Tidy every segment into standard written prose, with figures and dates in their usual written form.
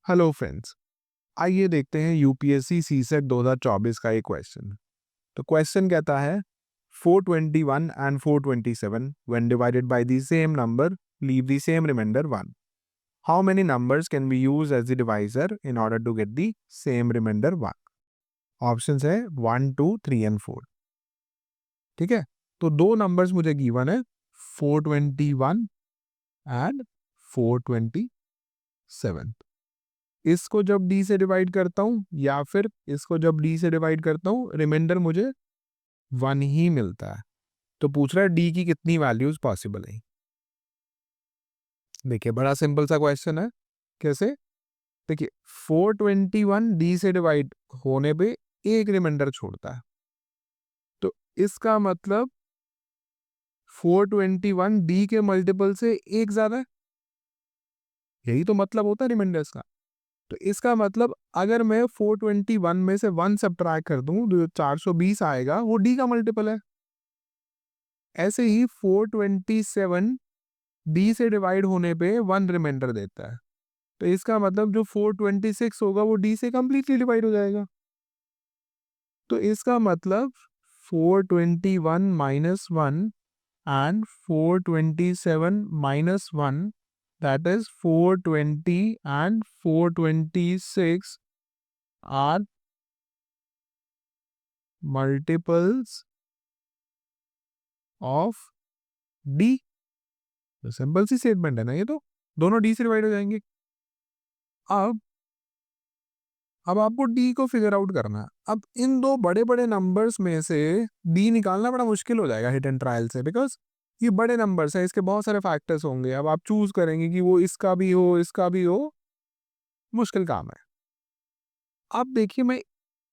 Hello friends, आइए देखते हैं यूपीएससी सीसेट 2024 का एक क्वेश्चन। तो क्वेश्चन कहता है 421 and 427 when divided by the same number leave the same remainder 1। How many numbers can be used as the divisor in order to get the same remainder 1? Options है 1, 2, 3 and 4। ठीक है, तो दो numbers मुझे given है 421 and 427। इसको जब D से डिवाइड करता हूँ या फिर इसको जब डी से डिवाइड करता हूँ, रिमाइंडर मुझे 1 ही मिलता है। तो पूछ रहा है डी की कितनी वैल्यूज पॉसिबल है। देखिए, बड़ा सिंपल सा क्वेश्चन है। कैसे? देखिए, 421 डी से डिवाइड होने पे एक रिमाइंडर छोड़ता है, तो इसका मतलब 421 डी के मल्टीपल से एक ज्यादा है। यही तो मतलब होता है रिमाइंडर्स का। तो इसका मतलब अगर मैं 421 में से 1 सब्ट्रैक्ट कर दूं तो 420 आएगा, वो डी का मल्टीपल है। ऐसे ही 427 डी से डिवाइड होने पे 1 रिमाइंडर देता है, तो इसका मतलब जो 426 होगा वो डी से कंप्लीटली डिवाइड हो जाएगा। तो इसका मतलब 421 minus 1 and 427 minus 1, that is 420 and 426 are multiples of D. तो सिंपल सी स्टेटमेंट है ना ये, तो दोनों डी से डिवाइड हो जाएंगे। अब आपको डी को फिगर आउट करना है। अब इन दो बड़े बड़े नंबर्स में से डी निकालना बड़ा मुश्किल हो जाएगा हिट एंड ट्रायल से, बिकॉज ये बड़े नंबर्स है, इसके बहुत सारे फैक्टर्स होंगे। अब आप चूज करेंगे कि वो इसका भी हो इसका भी हो, मुश्किल काम है। अब देखिए, मैं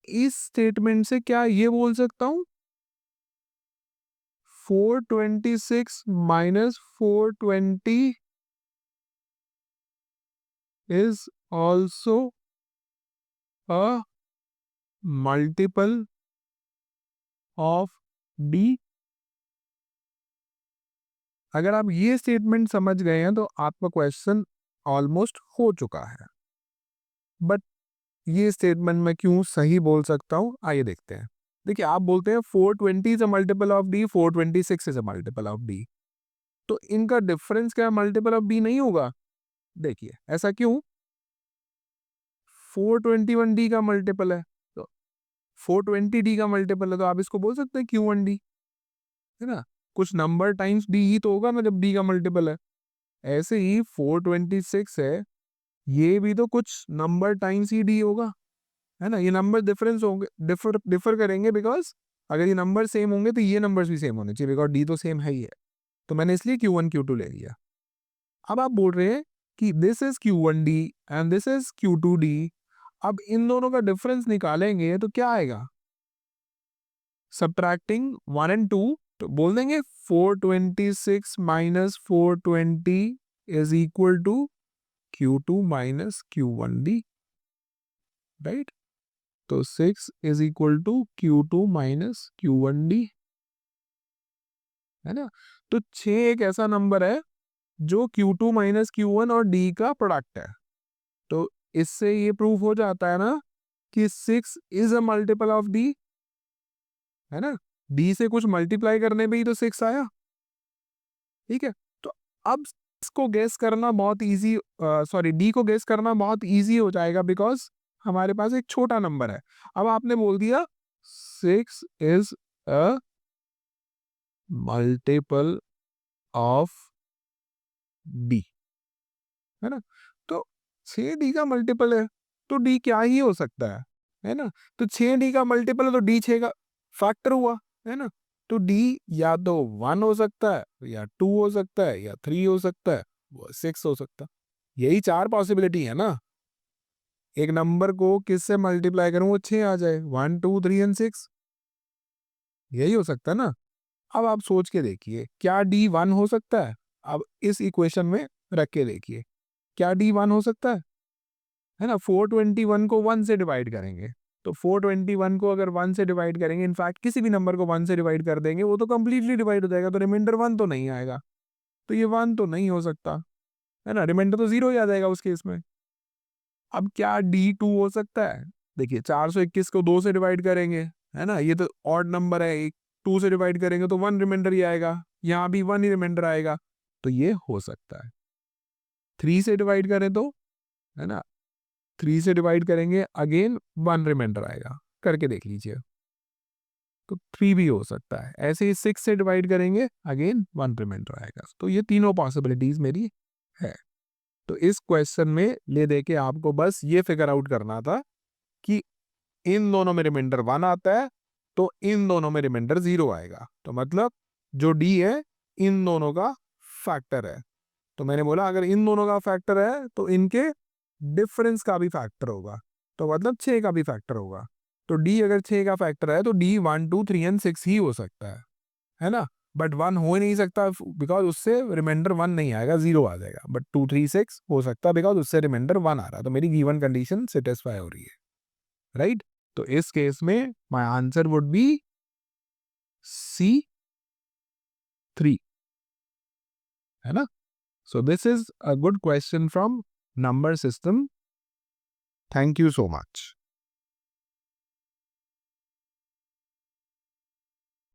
इस स्टेटमेंट से क्या ये बोल सकता हूं, 426 minus 420 is also a multiple of D. अगर आप ये स्टेटमेंट समझ गए हैं तो आपका क्वेश्चन ऑलमोस्ट हो चुका है। बट ये स्टेटमेंट मैं क्यों सही बोल सकता हूं, आइए देखते हैं। देखिए, आप बोलते हैं 420 is a multiple of D, 426 is a multiple of D, तो इनका डिफरेंस क्या मल्टीपल ऑफ डी नहीं होगा? देखिए, ऐसा क्यों? 421 डी का मल्टीपल है, तो 420 डी का मल्टीपल है, तो आप इसको बोल सकते हैं Q1 डी, है ना? कुछ नंबर टाइम्स डी ही तो होगा ना जब डी का मल्टीपल है। ऐसे ही 426 है, ये भी तो कुछ नंबर टाइम्स ही डी होगा, है ना? ये नंबर डिफरेंस होंगे, डिफर डिफर करेंगे, बिकॉज अगर ये नंबर सेम होंगे तो ये नंबर्स भी सेम होने चाहिए, बिकॉज डी तो सेम है ही है। तो मैंने इसलिए Q1 Q2 ले लिया। अब आप बोल रहे हैं कि this is Q1 D and this is Q2 D. अब इन दोनों का डिफरेंस निकालेंगे तो क्या आएगा? सब्ट्रैक्टिंग 1 एंड 2, तो बोल देंगे 426 minus 420 is equal to Q2 minus Q1 D, right? तो 6 is equal to Q2 minus Q1 D, है ना? तो 6 एक ऐसा नंबर है जो Q2 माइनस Q1 और D का प्रोडक्ट है। तो इससे ये प्रूव हो जाता है ना कि 6 is a multiple of D, है ना? D से कुछ मल्टीप्लाई करने पे ही तो 6 आया। ठीक है, तो अब इसको गेस करना बहुत इजी, सॉरी, डी को गेस करना बहुत इजी हो जाएगा, बिकॉज हमारे पास एक छोटा नंबर है। अब आपने बोल दिया 6 is a multiple of D, है ना? तो 6D का मल्टीपल है, तो D क्या ही हो सकता है ना? तो 6D का मल्टीपल है तो D 6 का फैक्टर हुआ, है ना? तो D या तो 1 हो सकता है, या 2 हो सकता है, या 3 हो सकता है, वो 6 हो सकता है। यही 4 पॉसिबिलिटी है ना। एक नंबर को किससे मल्टीप्लाई करूं वो 6 आ जाए, 1, 2, 3 एंड 6, यही हो सकता है ना। अब आप सोच के देखिए, क्या D 1 हो सकता है? अब इस इक्वेशन में रख के देखिए, क्या D 1 हो सकता है ना? 421 को 1 से डिवाइड करेंगे, तो 421 को अगर 1 से डिवाइड करेंगे, इनफैक्ट किसी भी नंबर को 1 से डिवाइड कर देंगे, वो तो कंप्लीटली डिवाइड हो जाएगा, तो रिमाइंडर 1 तो नहीं आएगा। तो ये 1 तो नहीं हो सकता, है ना? रिमाइंडर तो 0 ही आ जाएगा उस केस में। अब क्या D2 हो सकता है? देखिए 421 को 2 से डिवाइड करेंगे, है ना, ये तो ऑड नंबर है, एक 2 से डिवाइड करेंगे तो 1 रिमाइंडर ही आएगा, यहाँ भी 1 ही रिमाइंडर आएगा, तो ये हो सकता है। 3 से डिवाइड करें तो, है ना, 3 से डिवाइड करेंगे अगेन 1 रिमाइंडर आएगा, करके देख लीजिए, तो 3 भी हो सकता है। ऐसे ही 6 से डिवाइड करेंगे अगेन 1 रिमाइंडर आएगा। तो ये तीनों पॉसिबिलिटीज मेरी है। तो इस क्वेश्चन में ले दे के आपको बस ये फिगर आउट करना था कि इन दोनों में रिमाइंडर 1 आता है तो इन दोनों में रिमाइंडर 0 आएगा, तो मतलब जो D है इन दोनों का फैक्टर है। तो मैंने बोला अगर इन दोनों का फैक्टर है तो इनके डिफरेंस का भी फैक्टर होगा, तो मतलब 6 का भी फैक्टर होगा। तो D अगर 6 का फैक्टर है तो D 1 2 3 एंड 6 ही हो सकता है ना, बट 1 हो ही नहीं सकता बिकॉज उससे रिमाइंडर 1 नहीं आएगा, 0 आ जाएगा, बट 2 3 6 हो सकता है बिकॉज उससे रिमाइंडर 1 आ रहा है, तो मेरी गिवन कंडीशन सेटिस्फाई हो रही है, राइट। तो इस केस में my answer would be C3, है ना। So this is a good question from number system. Thank you so much.